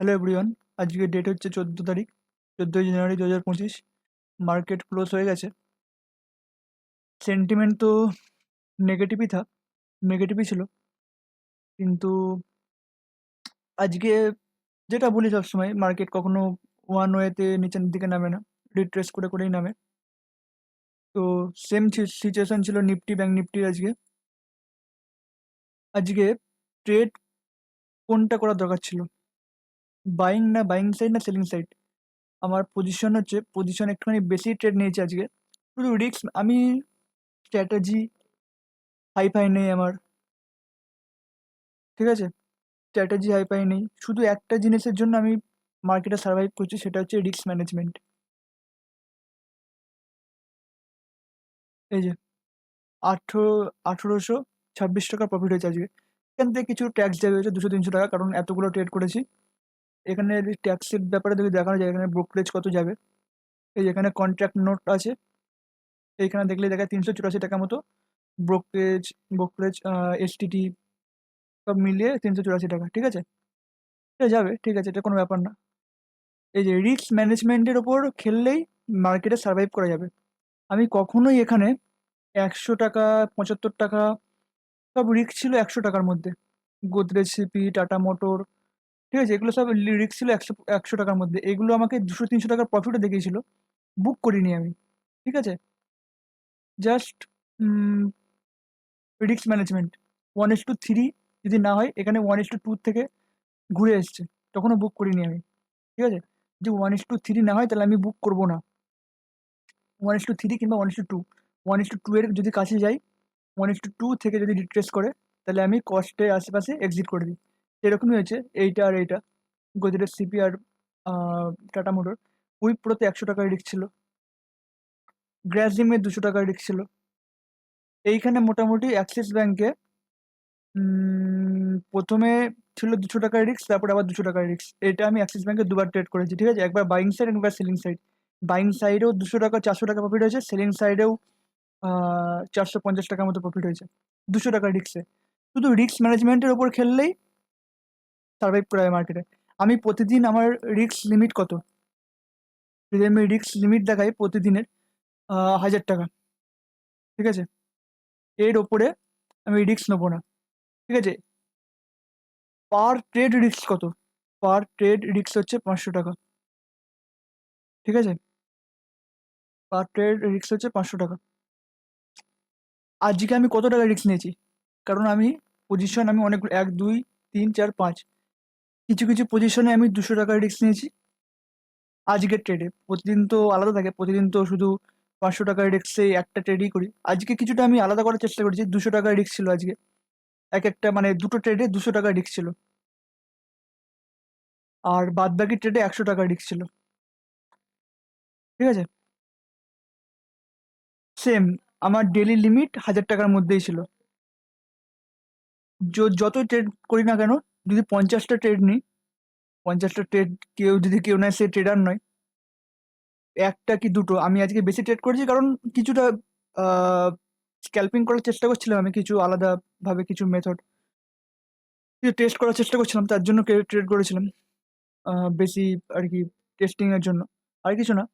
Hello everyone, আজকের date হচ্ছে 14 তারিখ, 14ই জানুয়ারি 2025। মার্কেট ক্লোজ হয়ে গেছে। সেন্টিমেন্ট তো নেগেটিভই নেগেটিভই ছিল, কিন্তু আজকে যেটা বলি সবসময়, মার্কেট কখনো ওয়ান ওয়েতে নিচের দিকে নামে না, রিট্রেস করে করেই নামে। তো সেম সিচুয়েশন ছিল নিফটি ব্যাংক নিফটির। আজকে ট্রেড কোনটা করা দরকার ছিল, বাইং সাইড না সেলিং সাইড? আমার পজিশন একটুখানি বেশি ট্রেড নিয়েছি আজকে। শুধু রিস্ক, আমি স্ট্র্যাটেজি হাই নেই আমার, ঠিক আছে? স্ট্র্যাটেজি হাই নেই, শুধু একটা জিনিসের জন্য আমি মার্কেটে সার্ভাইভ করছি, সেটা হচ্ছে রিস্ক ম্যানেজমেন্ট। এই যে 1826 টাকা প্রফিট হয়েছে আজকে। এখান থেকে কিছু ট্যাক্স যাবে হচ্ছে 200-300 টাকা, কারণ এতগুলো ট্রেড করেছি। এখানে ট্যাক্সের ব্যাপারে যদি দেখানো যায়, এখানে ব্রোকারেজ কত যাবে। এই যে এখানে কন্ট্রাক্ট নোট আছে, এইখানে দেখলে দেখায় 384 টাকা মতো ব্রোকারেজ। ব্রোকারেজ এসটিটি সব মিলিয়ে 384 টাকা, ঠিক আছে? এটা যাবে, ঠিক আছে, এটা কোনো ব্যাপার না। এই যে রিস্ক ম্যানেজমেন্টের ওপর খেললেই মার্কেটে সার্ভাইভ করা যাবে। আমি কখনোই এখানে 100 টাকা, 75 টাকা, সব রিস্ক ছিল 100 টাকার মধ্যে। গোদরেজ সিপি, টাটা মোটর, ঠিক আছে, এগুলো সব রিস্ক ছিল 100 টাকার মধ্যে। এগুলো আমাকে 200-300 টাকার প্রফিটও দেখিয়েছিল, বুক করিনি আমি, ঠিক আছে? জাস্ট রিস্ক ম্যানেজমেন্ট 1:3 যদি না হয়, এখানে 1:2 থেকে ঘুরে এসছে, তখনও বুক করিনি আমি, ঠিক আছে? যদি 1:3 না হয় তাহলে আমি বুক করবো না। 1:3 কিংবা 1:2, 1:2 এর যদি কাছে যাই, 1:2 থেকে যদি রিট্রেস করে, তাহলে আমি কস্টের আশেপাশে এক্সিট করে দিই। এরকমই হয়েছে এইটা আর এইটা, গোদরেজ সিপি আর টাটা মোটর। উইপ্রোতে 100 টাকার রিস্ক ছিল, গ্রাসিমে 200 টাকার রিস্ক ছিল। এইখানে মোটামুটি অ্যাক্সিস ব্যাংকে প্রথমে ছিল 200 টাকার রিস্ক, তারপরে আবার 200 টাকার রিস্ক। এটা আমি অ্যাক্সিস ব্যাংকে দুবার ট্রেড করেছি, ঠিক আছে? একবার বাইং সাইড, একবার সেলিং সাইড। বাইং সাইডেও 200 টাকা, 400 টাকা প্রফিট হয়েছে, সেলিং সাইডেও 450 টাকার মতো প্রফিট হয়েছে, 200 টাকার রিস্কে। শুধু রিস্ক ম্যানেজমেন্টের ওপর খেললেই সার্ভাইভ করা যায় মার্কেটে। আমি প্রতিদিন আমার রিস্ক লিমিট কত, যদি আমি রিস্ক লিমিট দেখাই প্রতিদিনের 1000 টাকা, ঠিক আছে? এর ওপরে আমি রিস্ক নেবো না, ঠিক আছে? পার ট্রেড রিস্ক কত? পার ট্রেড রিস্ক হচ্ছে 500 টাকা, ঠিক আছে? পার ট্রেড রিস্ক হচ্ছে 500 টাকা। আজকে আমি কত টাকা রিস্ক নিয়েছি? কারণ আমি পজিশন, আমি অনেক, 1, 2, 3, 4, 5, কিছু কিছু পজিশনে আমি 200 টাকার রিস্ক নিয়েছি আজকের ট্রেডে। প্রতিদিন তো আলাদা থাকে, প্রতিদিন তো শুধু 500 টাকার রিস্কে একটা ট্রেডই করি। আজকে কিছুটা আমি আলাদা করার চেষ্টা করেছি, 200 টাকার রিস্ক ছিল আজকে। এক একটা মানে দুটো ট্রেডে 200 টাকার রিস্ক ছিল, আর বাদ বাকি ট্রেডে 100 টাকার রিস্ক ছিল, ঠিক আছে? সেম, আমার ডেলি লিমিট 1000 টাকার মধ্যেই ছিল। যতই ট্রেড করি না কেন, যদি 50টা ট্রেড নিই, 50টা ট্রেড, কেউ না, সে ট্রেডার নয়। একটা কি দুটো, আমি আজকে বেশি ট্রেড করেছি কারণ কিছুটা স্ক্যাল্পিং করার চেষ্টা করছিলাম, আমি কিছু আলাদা ভাবে কিছু মেথড কিছু টেস্ট করার চেষ্টা করছিলাম, তার জন্য ট্রেড করেছিলাম বেশি আর কি, টেস্টিং এর জন্য, আর কিছু না।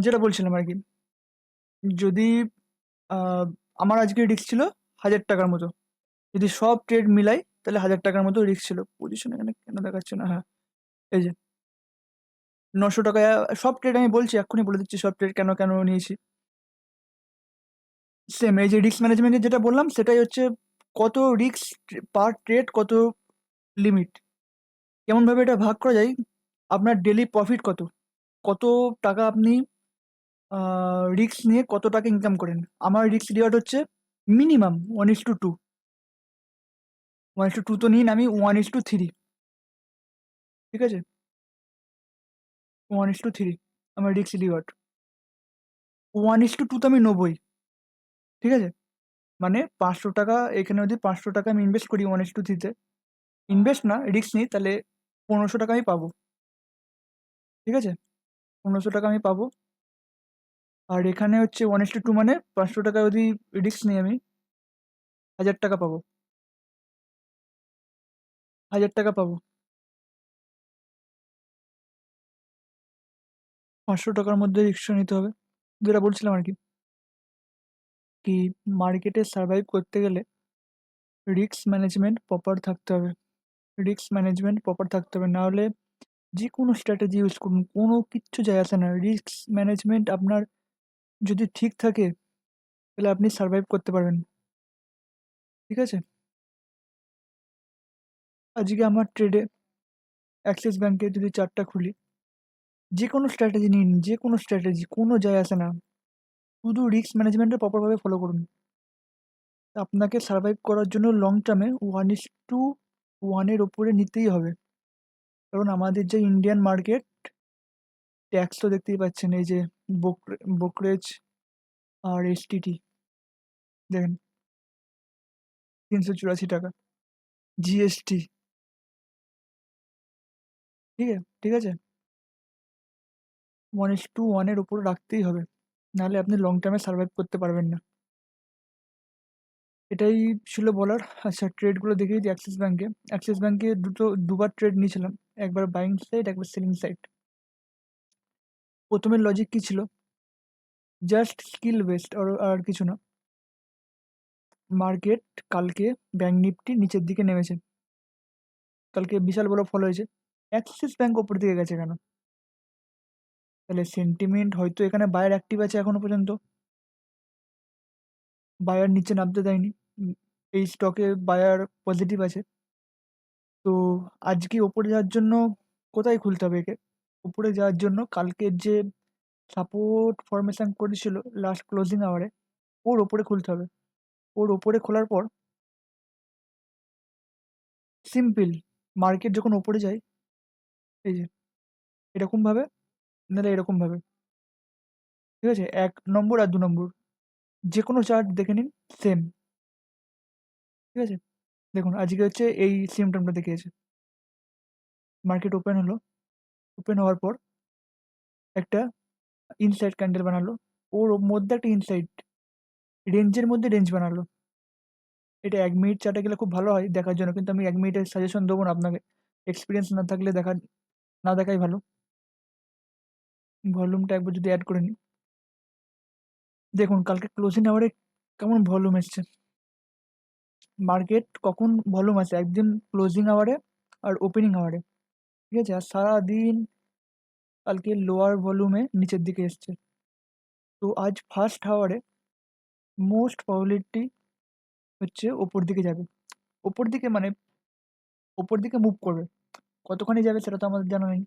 যেটা বলছিলাম আর কি, যদি আহ, আমার আজকে রিস্ক ছিল 1000 টাকার মতো, যদি সব ট্রেড মিলাই তাহলে 1000 টাকার মতো রিস্ক ছিল। পজিশন এখানে কেন দেখাচ্ছে না? হ্যাঁ, এই যে 900 টাকায় সব ট্রেড, আমি বলছি এক্ষুনি বলে দিচ্ছি সব ট্রেড কেন কেন নিয়েছি। সেম, এই যে রিস্ক ম্যানেজমেন্টের যেটা বললাম, সেটাই হচ্ছে কত রিস্ক পার ট্রেড, কত লিমিট, কেমন ভাবে এটা ভাগ করা যায়। আপনার ডেলি প্রফিট কত, কত টাকা আপনি রিস্ক নিয়ে কত টাকা ইনকাম করেন। আমার রিস্ক রিওয়ার্ড হচ্ছে মিনিমাম 1:2, 1:2 তো নিন, আমি 1:3, ঠিক আছে? 1:3 আমার রিস্ক রিওয়ার্ড। 1:2 তো আমি নেবই, ঠিক আছে? মানে 500 টাকা, এখানে যদি 500 টাকা আমি ইনভেস্ট করি 1:3-তে, ইনভেস্ট না, রিস্ক নিই, তাহলে 1500 টাকা আমি পাবো, ঠিক আছে? 1500 টাকা আমি পাবো। আর এখানে হচ্ছে 1:2, মানে 500 টাকা যদি রিস্ক নিই আমি, 1000 টাকা পাবো। ৳1000 পাবো। ৳500 মধ্যে রিস্কটা নিতে হবে। যেটা বলছিলাম আরকি, কি মার্কেটে সারভাইভ করতে গেলে রিস্ক ম্যানেজমেন্ট প্রপার থাকতে হবে। রিস্ক ম্যানেজমেন্ট প্রপার থাকতে হবে। না হলে যেকোনো স্ট্র্যাটেজি ইউজ করুন, কোনো কিচ্ছু যায় আসে না। রিস্ক ম্যানেজমেন্ট আপনার যদি ঠিক থাকে, তাহলে আপনি সারভাইভ করতে পারবেন। ঠিক আছে? আজকে আমার ট্রেডে অ্যাক্সিস ব্যাংকে যদি চার্টটা খুলি, যেকোনো স্ট্র্যাটেজি নিন, যেকোনো স্ট্র্যাটেজি কোনো যায় আসে না। শুধু রিস্ক ম্যানেজমেন্টটা প্রপারভাবে ফলো করুন। আপনাকে সারভাইভ করার জন্য লং টার্মে 1:1 এর উপরে নিতেই হবে। কারণ আমাদের যে ইন্ডিয়ান মার্কেট, ট্যাক্স তো দেখতেই পাচ্ছেন, এই যে ব্রোকারেজ আর এসটিটি দেখেন, ৳৩৮৪। জিএসটি, ঠিক আছে? 1:1 এর উপরে রাখতেই হবে। নাহলে আপনি লং টার্মে সারভাইভ করতে পারবেন না। এটাই ছিল বলার। আচ্ছা, ট্রেডগুলো দেখিয়ে দিই অ্যাক্সিস ব্যাংকে। অ্যাক্সিস ব্যাংকে দুবার ট্রেড নিয়েছিলাম। একবার বাইং সাইড, একবার সেলিং সাইড। ১ম এর লজিক কি ছিল? জাস্ট স্কিল বেসড, আর কিছু না। মার্কেট কালকে ব্যাংক নিফটি নিচের দিকে নেমেছে। কালকে বিশাল বড় ফল হয়েছে। অ্যাক্সিস ব্যাংক উপরের দিকে গেছে কেন? তাহলে সেন্টিমেন্ট হয়তো এখানে বায়ার অ্যাক্টিভ আছে এখনো পর্যন্ত। বায়ার নিচে নামতে দেয়নি। এই স্টকে বায়ার পজিটিভ আছে। তো আজকে ওপরে যাওয়ার জন্য কোথায় খুলতে হবে একে? উপরে যাওয়ার জন্য কালকের যে সাপোর্ট ফরমেশন করেছিল লাস্ট ক্লোজিং আওয়ারে, ওর ওপরে খুলতে হবে। ওর ওপরে খোলার পর সিম্পল, মার্কেট যখন ওপরে যায়, এই যে এরকমভাবে, নাহলে এরকমভাবে, ঠিক আছে? ১ নম্বর আর ২ নম্বর যেকোনো চার্ট দেখে নিন, সেম। ঠিক আছে? দেখুন আজকে হচ্ছে এই সিম্পটমটা দেখিয়েছে। মার্কেট ওপেন হলো। ওপেন হওয়ার পর একটা ইনসাইড ক্যান্ডেল বানালো। ওর মধ্যে একটা ইনসাইড রেঞ্জের মধ্যে রেঞ্জ বানালো। এটা ১ মিনিট চার্টে গেলে খুব ভালো হয় দেখার জন্য। কিন্তু আমি ১ মিনিটের সাজেশন দেবো না আপনাকে। এক্সপেরিয়েন্স না থাকলে না দেখাই ভালো। ভলিউমটা একবার যদি এড করে নিই। দেখুন কালকে ক্লোজিং আওয়ারে কেমন ভলিউম এসছে। মার্কেট কখন ভলিউম আসে? একদিন ক্লোজিং আওয়ারে আর ওপেনিং আওয়ারে। ঠিক আছে? আর সারাদিন কালকে লোয়ার ভলিউমে নিচের দিকে এসছে। তো আজ ফার্স্ট আওয়ারে মোস্ট প্রবাবিলিটি হচ্ছে ওপর দিকে যাবে। ওপর দিকে মানে ওপর দিকে মুভ করবে। কতখানি যাবে সেটা তো আমাদের জানা নেই।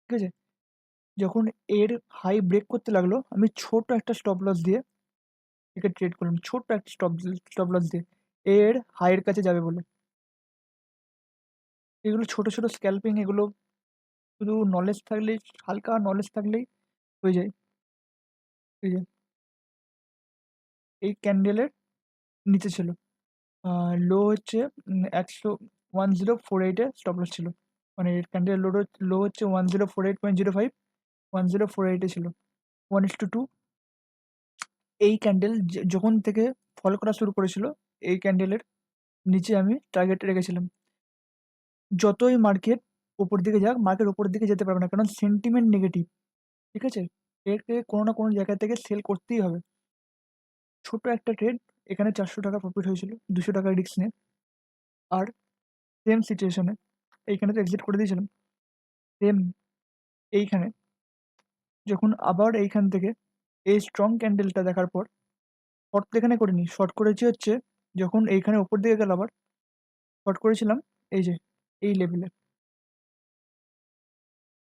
ঠিক আছে? যখন এর হাই ব্রেক করতে লাগলো, আমি ছোট একটা স্টপ লস দিয়ে একে ট্রেড করলাম। ছোট্ট একটা স্টপ লস দিয়ে। এর হাইয়ের কাছে যাবে বলে। এগুলো ছোট, ছোট স্ক্যালপিং, এগুলো শুধু নলেজ থাকলেই, হালকা নলেজ থাকলেই হয়ে যায়। এই যে এই ক্যান্ডেলের নিচে ছিল। লো হচ্ছে ১০০ 1048 এ স্টপ লস ছিল। মানে ক্যান্ডেলের লো হচ্ছে 1048.05, 1048 এ ছিল। 1:2। এই ক্যান্ডেল যখন থেকে ফল করা শুরু করেছিল, এই ক্যান্ডেলের নিচে আমি টার্গেট রেখেছিলাম। যতই মার্কেট উপর দিকে যাক, মার্কেট উপরের দিকে যেতে পারবে না। কারণ সেন্টিমেন্ট নেগেটিভ। ঠিক আছে? একে কোনো না কোনো জায়গা থেকে সেল করতেই হবে। ছোট একটা ট্রেড, এখানে ৳৪০০ প্রফিট হয়েছিল ৳২০০ রিস্ক নিয়ে। আর সেম সিচুয়েশনে এইখানে তো এক্সিট করে দিয়েছিলাম। সেম এইখানে যখন আবার এইখান থেকে এই স্ট্রং ক্যান্ডেলটা দেখার পর শর্ট তো এখানে করিনি। শর্ট করেছি হচ্ছে যখন এইখানে উপর দিকে গেল, আবার শর্ট করেছিলাম এই যে এই লেভেলে।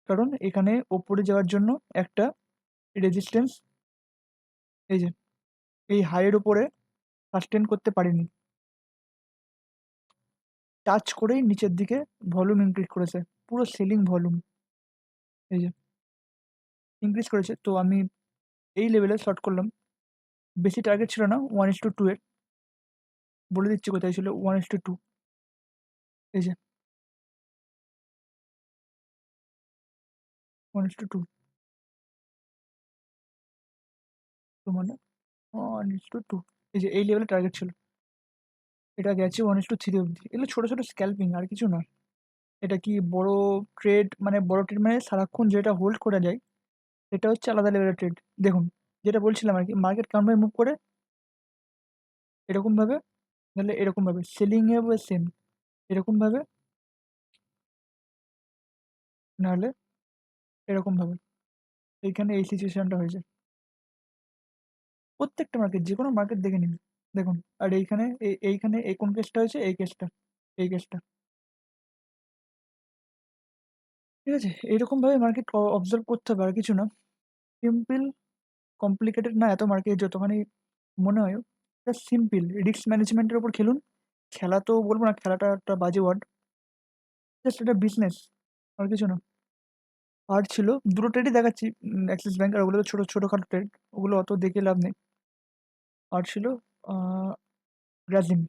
কারণ এখানে উপরে যাওয়ার জন্য একটা রেজিস্ট্যান্স, এই যে এই হাইয়ের উপরে সাস্টেন করতে পারিনি। টাচ করেই নিচের দিকে ভলিউম ইনক্রিজ করেছে। পুরো সেলিং ভলিউম, এই যে ইনক্রিজ করেছে। তো আমি এই লেভেলে শর্ট করলাম। বেশি টার্গেট ছিল না, 1:2 এর। বলে দিচ্ছি কোথায় ছিল, 1:2। এই যে 1:2, তো মানে 1:2, এই যে এই লেভেলে টার্গেট ছিল। এটা গেছে 1:3 অব্দি। এগুলো ছোট, ছোট স্ক্যালপিং, আর কিছু না। এটা কি বড় ট্রেড, মানে বড় ট্রেড মানে সারাক্ষণ যেটা হোল্ড করা যায়, এটা হচ্ছে আলাদা লেভেলের ট্রেড। দেখুন, যেটা বলছিলাম আরকি, মার্কেট কেমনভাবে মুভ করে, এরকমভাবে, নাহলে এরকমভাবে। সেলিং এ সেম, এরকমভাবে, নাহলে এরকমভাবে। এইখানে এই সিচুয়েশনটা হয়েছে। প্রত্যেকটা মার্কেট, যেকোনো মার্কেট দেখে নিন। দেখুন, আর এইখানে এইখানে এই কোন কেসটা হয়েছে? এই কেসটা, এই কেসটা। ঠিক আছে? এইরকমভাবে মার্কেট অবজার্ভ করতে হবে, আর কিছু না। সিম্পল, কমপ্লিকেটেড না এত মার্কেট যতখানি মনে হয়। জাস্ট সিম্পল রিস্ক ম্যানেজমেন্টের উপর খেলুন। খেলা তো বলব না, খেলাটা একটা বাজে ওয়ার্ড। জাস্ট এটা বিজনেস, আর কিছু না। আর ছিল দুটো ট্রেডই দেখাচ্ছি, অ্যাক্সিস ব্যাংক, আর ওগুলো তো ছোটখাটো ট্রেড, ওগুলো অত দেখে লাভ নেই। আর ছিল গ্রাজিম,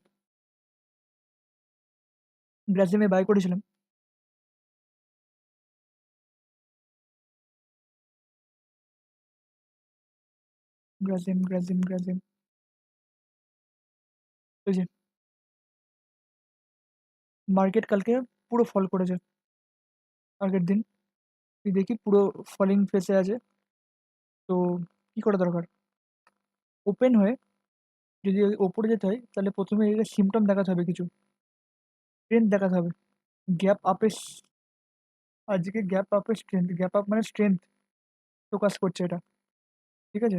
গ্রাজিমে বাই করেছিলাম। গ্রাজিম, গ্রাজিম, গ্রাজিম, ওই যে মার্কেট কালকে পুরো ফল করেছে। আগের দিন তুই দেখি পুরো ফলিং ফেসে আছে। তো কি করা দরকার? ওপেন হয়ে যদি ওপরে যেতে হয়, তাহলে প্রথমে এর সিমটম দেখাতে হবে কিছু, স্ট্রেংথ দেখাতে হবে। গ্যাপ আপে, আজকে গ্যাপ আপে স্ট্রেংথ, গ্যাপ আপ মানে স্ট্রেংথ ফোকাস করছে এটা। ঠিক আছে?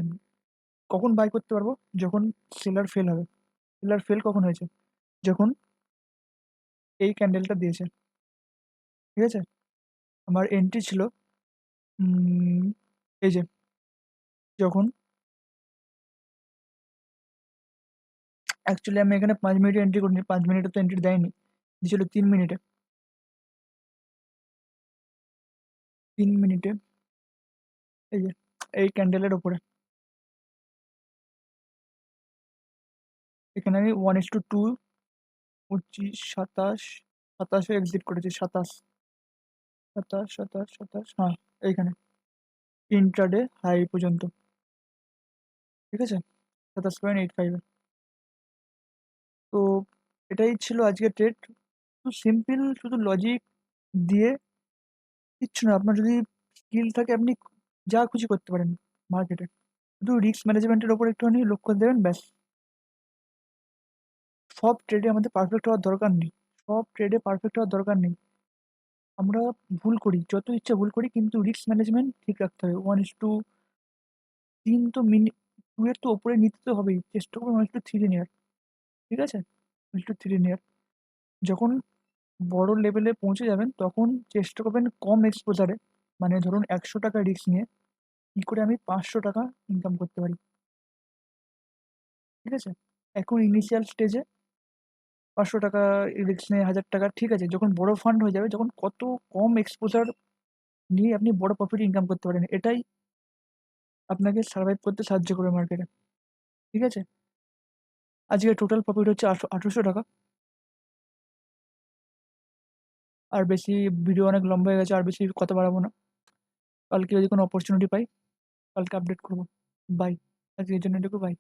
কখন বাই করতে পারবো? যখন সেলার ফেল হবে। সেলার ফেল কখন হয়েছে? যখন এই ক্যান্ডেলটা দিয়েছে। ঠিক আছে? আমার এন্ট্রি ছিল এই যে, যখন অ্যাকচুয়ালি আমি এখানে 5 মিনিটে এন্ট্রি করিনি, 5 মিনিটে তো এন্ট্রি দেয়নি, দিয়েছিল 3 মিনিটে। 3 মিনিটে এই যে এই ক্যান্ডেলের ওপরে, এখানে আমি 1:2, 25, 27, 27-এ এক্সিট করেছি। 27, 27, 27, 27, হ্যাঁ, এইখানে ইন্ট্রাডে হাই পর্যন্ত। ঠিক আছে? 27.85 এ। তো এটাই ছিল আজকের ট্রেড। তো সিম্পল, শুধু লজিক দিয়ে কিচ্ছু না। আপনার যদি স্কিল থাকে, আপনি যা খুশি করতে পারেন মার্কেটে। শুধু রিস্ক ম্যানেজমেন্টের ওপর একটুখানি লক্ষ্য দেবেন, ব্যাস। সব ট্রেডে আমাদের পারফেক্ট হওয়ার দরকার নেই। সব ট্রেডে পারফেক্ট হওয়ার দরকার নেই। আমরা ভুল করি, যত ইচ্ছা ভুল করি, কিন্তু রিস্ক ম্যানেজমেন্ট ঠিক রাখতে হবে। 1:3 তো 2 এর তো ওপরে নিতে তো হবেই। চেষ্টা করুন 1:3 নেওয়ার। ঠিক আছে? 1:3 নেওয়ার। যখন বড় লেভেলে পৌঁছে যাবেন, তখন চেষ্টা করবেন কম এক্সপোজারে, মানে ধরুন 100 টাকা রিস্ক নিয়ে কি করে আমি 500 টাকা ইনকাম করতে পারি। ঠিক আছে? এখন ইনিশিয়াল স্টেজে 500 টাকা রিস্ক নিয়ে 1000 টাকা, ঠিক আছে। যখন বড় ফান্ড হয়ে যাবে, যখন কত কম এক্সপোজার নিয়ে আপনি বড় প্রফিট ইনকাম করতে পারেন, এটাই আপনাকে সার্ভাইভ করতে সাহায্য করবে মার্কেটে। ঠিক আছে? আজকে টোটাল প্রফিট হচ্ছে 1800 টাকা। আর বেশি, ভিডিও অনেক লম্বা হয়ে গেছে, আর বেশি কথা বাড়াবো না। কালকে যদি কোনো অপরচুনিটি পাই, কালকে আপডেট করবো। বাই। আজকের জন্য এটুকু, বাই।